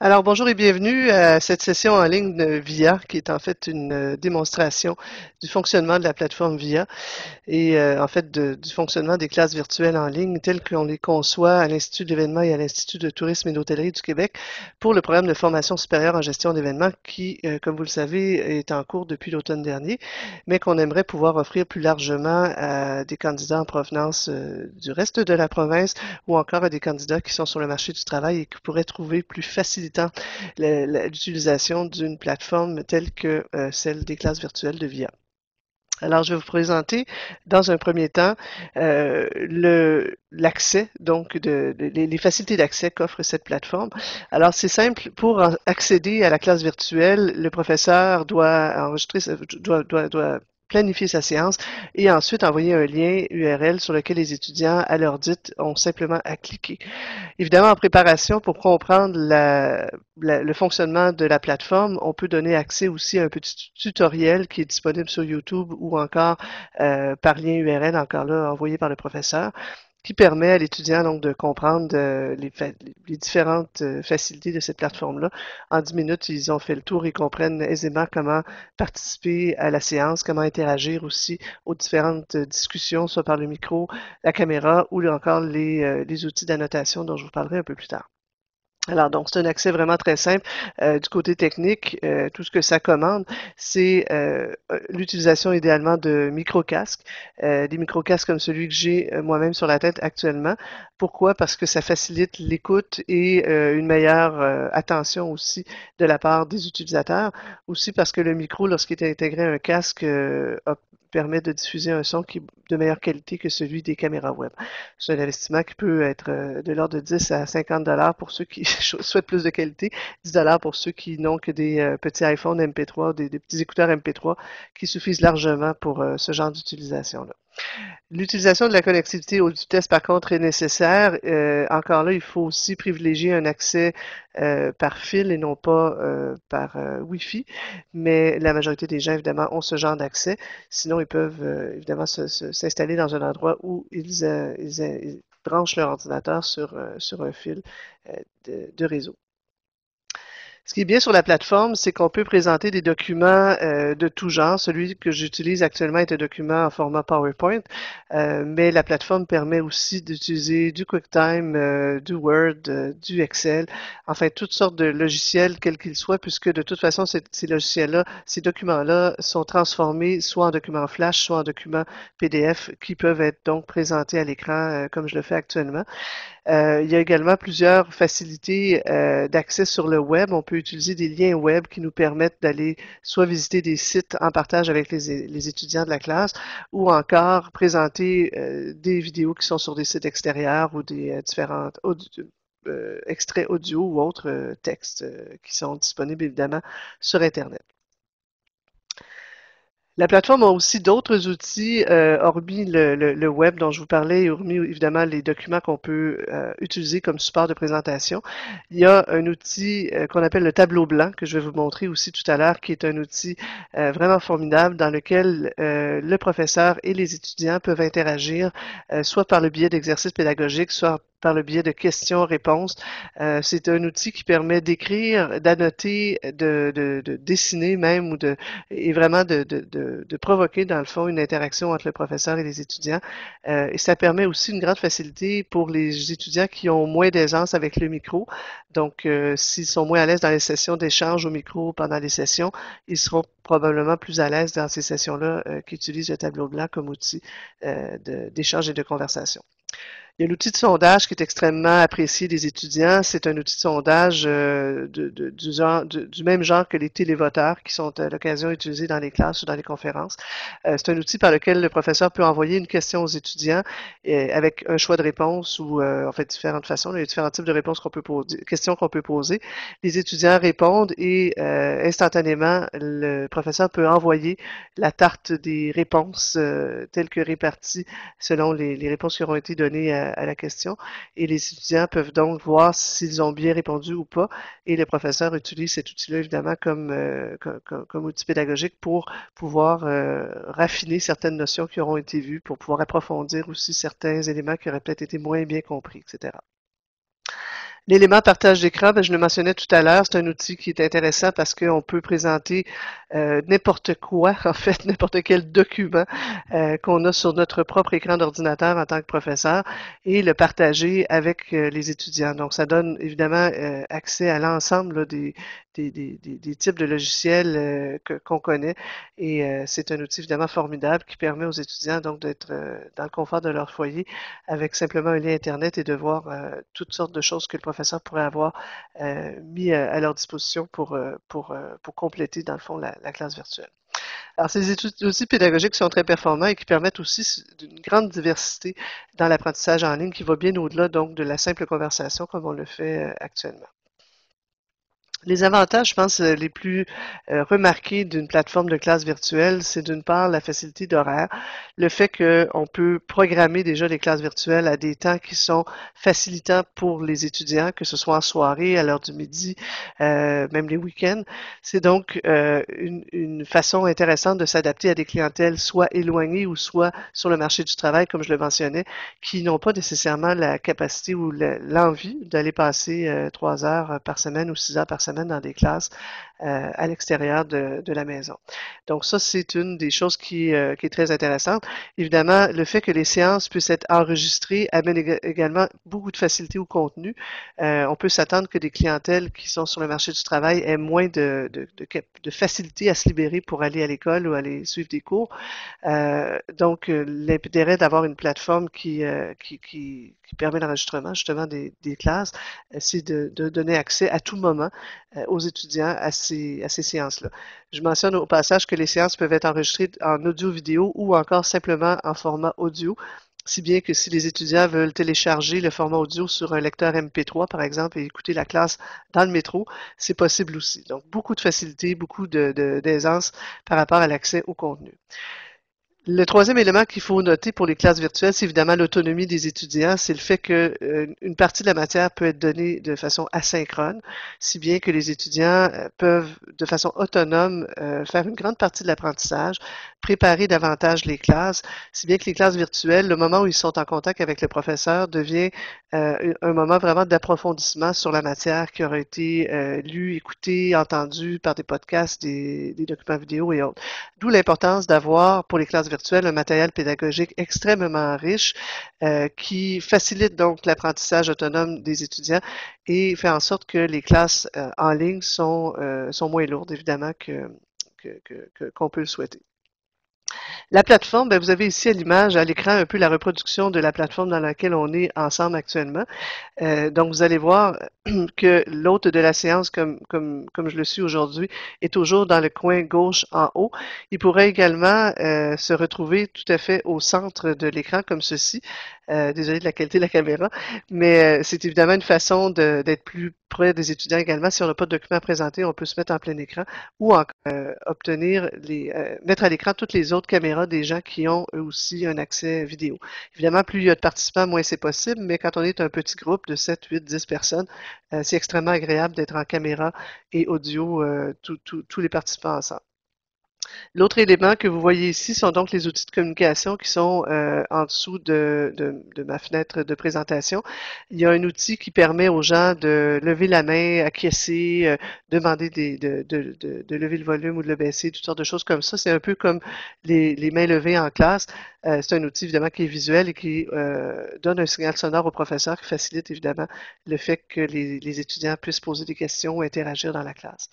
Alors, bonjour et bienvenue à cette session en ligne de VIA, qui est en fait une démonstration du fonctionnement de la plateforme VIA et en fait du fonctionnement des classes virtuelles en ligne telles qu'on les conçoit à l'Institut de l'événement et à l'Institut de tourisme et d'hôtellerie du Québec pour le programme de formation supérieure en gestion d'événements qui, comme vous le savez, est en cours depuis l'automne dernier, mais qu'on aimerait pouvoir offrir plus largement à des candidats en provenance du reste de la province ou encore à des candidats qui sont sur le marché du travail et qui pourraient trouver plus facilitant l'utilisation d'une plateforme telle que celle des classes virtuelles de VIA. Alors, je vais vous présenter dans un premier temps l'accès, donc les facilités d'accès qu'offre cette plateforme. Alors, c'est simple, pour accéder à la classe virtuelle, le professeur doit enregistrer, doit planifier sa séance et ensuite envoyer un lien URL sur lequel les étudiants, à l'heure dite, ont simplement à cliquer. Évidemment, en préparation, pour comprendre le fonctionnement de la plateforme, on peut donner accès aussi à un petit tutoriel qui est disponible sur YouTube ou encore par lien URL, encore là, envoyé par le professeur, qui permet à l'étudiant donc de comprendre les différentes facilités de cette plateforme-là. En 10 minutes, ils ont fait le tour et comprennent aisément comment participer à la séance, comment interagir aussi aux différentes discussions, soit par le micro, la caméra ou encore les outils d'annotation dont je vous parlerai un peu plus tard. Alors, donc, c'est un accès vraiment très simple. Du côté technique, tout ce que ça commande, c'est l'utilisation idéalement de micro-casques, des micro-casques comme celui que j'ai moi-même sur la tête actuellement. Pourquoi? Parce que ça facilite l'écoute et une meilleure attention aussi de la part des utilisateurs. Aussi parce que le micro, lorsqu'il est intégré à un casque, permet de diffuser un son qui est de meilleure qualité que celui des caméras web. C'est un investissement qui peut être de l'ordre de 10 à 50 dollars pour ceux qui souhaitent plus de qualité, 10 dollars pour ceux qui n'ont que des petits iPhone MP3, des petits écouteurs MP3 qui suffisent largement pour ce genre d'utilisation-là. L'utilisation de la connectivité haute vitesse, par contre, est nécessaire. Encore là, il faut aussi privilégier un accès par fil et non pas par Wi-Fi. Mais la majorité des gens, évidemment, ont ce genre d'accès. Sinon, ils peuvent évidemment s'installer dans un endroit où ils branchent leur ordinateur sur un fil de réseau. Ce qui est bien sur la plateforme, c'est qu'on peut présenter des documents de tout genre. Celui que j'utilise actuellement est un document en format PowerPoint, mais la plateforme permet aussi d'utiliser du QuickTime, du Word, du Excel, enfin toutes sortes de logiciels, quels qu'ils soient, puisque de toute façon, ces logiciels-là, ces documents-là sont transformés soit en documents Flash, soit en documents PDF qui peuvent être donc présentés à l'écran comme je le fais actuellement. Il y a également plusieurs facilités d'accès sur le web. On peut utiliser des liens web qui nous permettent d'aller soit visiter des sites en partage avec les étudiants de la classe ou encore présenter des vidéos qui sont sur des sites extérieurs ou des différentes extraits audio ou autres textes qui sont disponibles évidemment sur Internet. La plateforme a aussi d'autres outils, hormis le web dont je vous parlais, et hormis évidemment les documents qu'on peut utiliser comme support de présentation. Il y a un outil qu'on appelle le tableau blanc, que je vais vous montrer aussi tout à l'heure, qui est un outil vraiment formidable dans lequel le professeur et les étudiants peuvent interagir, soit par le biais d'exercices pédagogiques, soit par le biais de questions-réponses. C'est un outil qui permet d'écrire, d'annoter, de dessiner même et vraiment de provoquer dans le fond une interaction entre le professeur et les étudiants. Et ça permet aussi une grande facilité pour les étudiants qui ont moins d'aisance avec le micro. Donc, s'ils sont moins à l'aise dans les sessions d'échange au micro pendant les sessions, ils seront probablement plus à l'aise dans ces sessions-là qui utilisent le tableau blanc comme outil d'échange et de conversation. Il y a l'outil de sondage qui est extrêmement apprécié des étudiants. C'est un outil de sondage du même genre que les télévoteurs qui sont à l'occasion utilisés dans les classes ou dans les conférences. C'est un outil par lequel le professeur peut envoyer une question aux étudiants avec un choix de réponse ou en fait différentes façons. Il y a différents types de réponses qu'on peut poser, questions qu'on peut poser. Les étudiants répondent et instantanément, le professeur peut envoyer la tarte des réponses telles que réparties selon les réponses qui auront été données à la question. Et les étudiants peuvent donc voir s'ils ont bien répondu ou pas. Et le professeur utilise cet outil-là, évidemment, comme outil pédagogique pour pouvoir raffiner certaines notions qui auront été vues, pour pouvoir approfondir aussi certains éléments qui auraient peut-être été moins bien compris, etc. L'élément partage d'écran, ben, je le mentionnais tout à l'heure, c'est un outil qui est intéressant parce qu'on peut présenter n'importe quoi, en fait, n'importe quel document qu'on a sur notre propre écran d'ordinateur en tant que professeur et le partager avec les étudiants. Donc, ça donne évidemment accès à l'ensemble là, des types de logiciels qu'on connaît et c'est un outil évidemment formidable qui permet aux étudiants donc d'être dans le confort de leur foyer avec simplement un lien Internet et de voir toutes sortes de choses que le professeur pourrait avoir mis à leur disposition pour compléter, dans le fond, la classe virtuelle. Alors, ces outils pédagogiques sont très performants et qui permettent aussi une grande diversité dans l'apprentissage en ligne qui va bien au-delà donc de la simple conversation comme on le fait actuellement. Les avantages, je pense, les plus remarqués d'une plateforme de classe virtuelle, c'est d'une part la facilité d'horaire, le fait qu'on peut programmer déjà les classes virtuelles à des temps qui sont facilitants pour les étudiants, que ce soit en soirée, à l'heure du midi, même les week-ends. C'est donc une façon intéressante de s'adapter à des clientèles soit éloignées ou soit sur le marché du travail, comme je le mentionnais, qui n'ont pas nécessairement la capacité ou l'envie d'aller passer 3 heures par semaine ou 6 heures par semaine dans des classes à l'extérieur de la maison. Donc ça, c'est une des choses qui est très intéressante. Évidemment, le fait que les séances puissent être enregistrées amène également beaucoup de facilité au contenu. On peut s'attendre que des clientèles qui sont sur le marché du travail aient moins de facilité à se libérer pour aller à l'école ou aller suivre des cours. Donc, l'intérêt d'avoir une plateforme qui permet l'enregistrement justement des classes, c'est de donner accès à tout moment aux étudiants à ces séances-là. Je mentionne au passage que les séances peuvent être enregistrées en audio-vidéo ou encore simplement en format audio, si bien que si les étudiants veulent télécharger le format audio sur un lecteur MP3, par exemple, et écouter la classe dans le métro, c'est possible aussi. Donc, beaucoup de facilité, beaucoup d'aisance par rapport à l'accès au contenu. Le troisième élément qu'il faut noter pour les classes virtuelles, c'est évidemment l'autonomie des étudiants. C'est le fait que une partie de la matière peut être donnée de façon asynchrone, si bien que les étudiants peuvent, de façon autonome, faire une grande partie de l'apprentissage, préparer davantage les classes, si bien que les classes virtuelles, le moment où ils sont en contact avec le professeur, devient un moment vraiment d'approfondissement sur la matière qui aura été lue, écoutée, entendue par des podcasts, des documents vidéo et autres. D'où l'importance d'avoir pour les classes virtuelles un matériel pédagogique extrêmement riche qui facilite donc l'apprentissage autonome des étudiants et fait en sorte que les classes en ligne sont moins lourdes, évidemment, qu'on peut le souhaiter. La plateforme, ben, vous avez ici à l'image, à l'écran, un peu la reproduction de la plateforme dans laquelle on est ensemble actuellement. Donc, vous allez voir que l'hôte de la séance, comme je le suis aujourd'hui, est toujours dans le coin gauche en haut. Il pourrait également se retrouver tout à fait au centre de l'écran, comme ceci. Désolé de la qualité de la caméra, mais c'est évidemment une façon d'être plus près des étudiants également. Si on n'a pas de document à présenter, on peut se mettre en plein écran ou mettre à l'écran toutes les autres caméras des gens qui ont eux aussi un accès vidéo. Évidemment, plus il y a de participants, moins c'est possible, mais quand on est un petit groupe de 7, 8, 10 personnes, c'est extrêmement agréable d'être en caméra et audio, tous les participants ensemble. L'autre élément que vous voyez ici sont donc les outils de communication qui sont en dessous de ma fenêtre de présentation. Il y a un outil qui permet aux gens de lever la main, acquiescer, demander de lever le volume ou de le baisser, toutes sortes de choses comme ça. C'est un peu comme les mains levées en classe. C'est un outil évidemment qui est visuel et qui donne un signal sonore au professeur qui facilite évidemment le fait que les étudiants puissent poser des questions ou interagir dans la classe.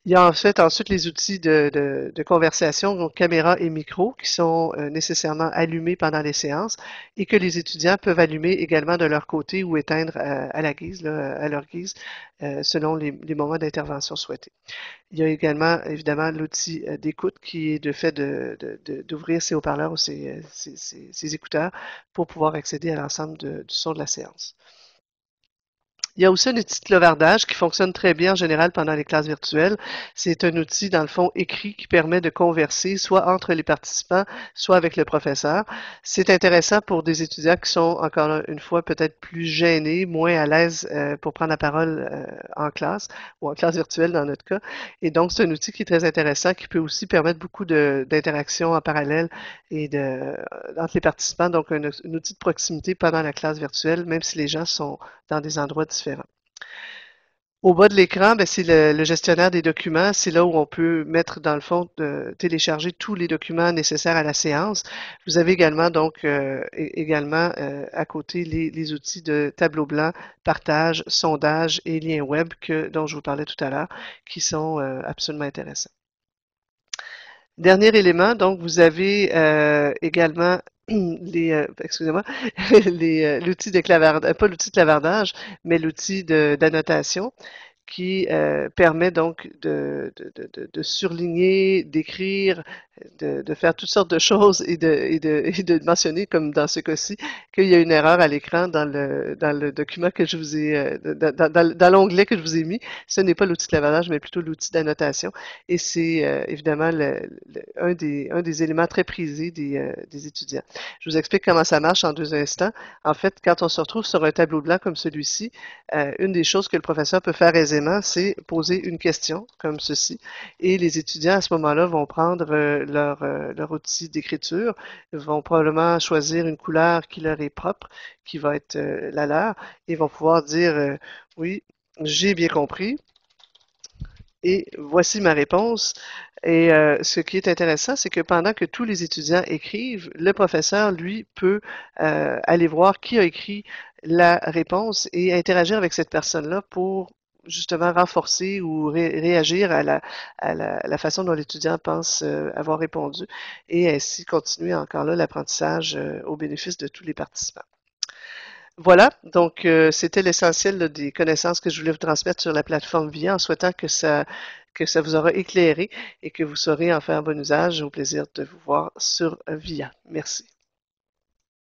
Il y a en fait ensuite les outils de conversation, donc caméra et micro, qui sont nécessairement allumés pendant les séances et que les étudiants peuvent allumer également de leur côté ou éteindre à la guise, là, à leur guise, selon les moments d'intervention souhaités. Il y a également, évidemment, l'outil d'écoute qui est de fait d'ouvrir ses haut-parleurs ou ses écouteurs pour pouvoir accéder à l'ensemble du son de la séance. Il y a aussi un outil de clavardage qui fonctionne très bien en général pendant les classes virtuelles. C'est un outil, dans le fond, écrit qui permet de converser soit entre les participants, soit avec le professeur. C'est intéressant pour des étudiants qui sont, encore une fois, peut-être plus gênés, moins à l'aise pour prendre la parole en classe ou en classe virtuelle dans notre cas. Et donc, c'est un outil qui est très intéressant, qui peut aussi permettre beaucoup d'interactions en parallèle et entre les participants. Donc, un outil de proximité pendant la classe virtuelle, même si les gens sont dans des endroits différents. Au bas de l'écran, ben, c'est le gestionnaire des documents. C'est là où on peut mettre, dans le fond, télécharger tous les documents nécessaires à la séance. Vous avez également, donc, à côté les outils de tableau blanc, partage, sondage et lien web dont je vous parlais tout à l'heure, qui sont absolument intéressants. Dernier élément, donc, vous avez également excusez-moi, l'outil de clavardage, pas l'outil de clavardage, mais l'outil d'annotation qui permet donc de surligner, d'écrire, de faire toutes sortes de choses et de mentionner, comme dans ce cas-ci, qu'il y a une erreur à l'écran dans le document que je vous ai, dans l'onglet que je vous ai mis. Ce n'est pas l'outil de clavardage, mais plutôt l'outil d'annotation. Et c'est évidemment un des éléments très prisés des étudiants. Je vous explique comment ça marche en 2 instants. En fait, quand on se retrouve sur un tableau blanc comme celui-ci, une des choses que le professeur peut faire aisément, c'est poser une question comme ceci. Et les étudiants, à ce moment-là, vont prendre leur outil d'écriture, vont probablement choisir une couleur qui leur est propre, qui va être la leur, et vont pouvoir dire oui, j'ai bien compris. Et voici ma réponse. Et ce qui est intéressant, c'est que pendant que tous les étudiants écrivent, le professeur, lui, peut aller voir qui a écrit la réponse et interagir avec cette personne-là pour justement renforcer ou réagir à la façon dont l'étudiant pense avoir répondu et ainsi continuer encore là l'apprentissage au bénéfice de tous les participants. Voilà, donc c'était l'essentiel des connaissances que je voulais vous transmettre sur la plateforme VIA en souhaitant que ça vous aura éclairé et que vous saurez en faire bon usage. Au plaisir de vous voir sur VIA. Merci.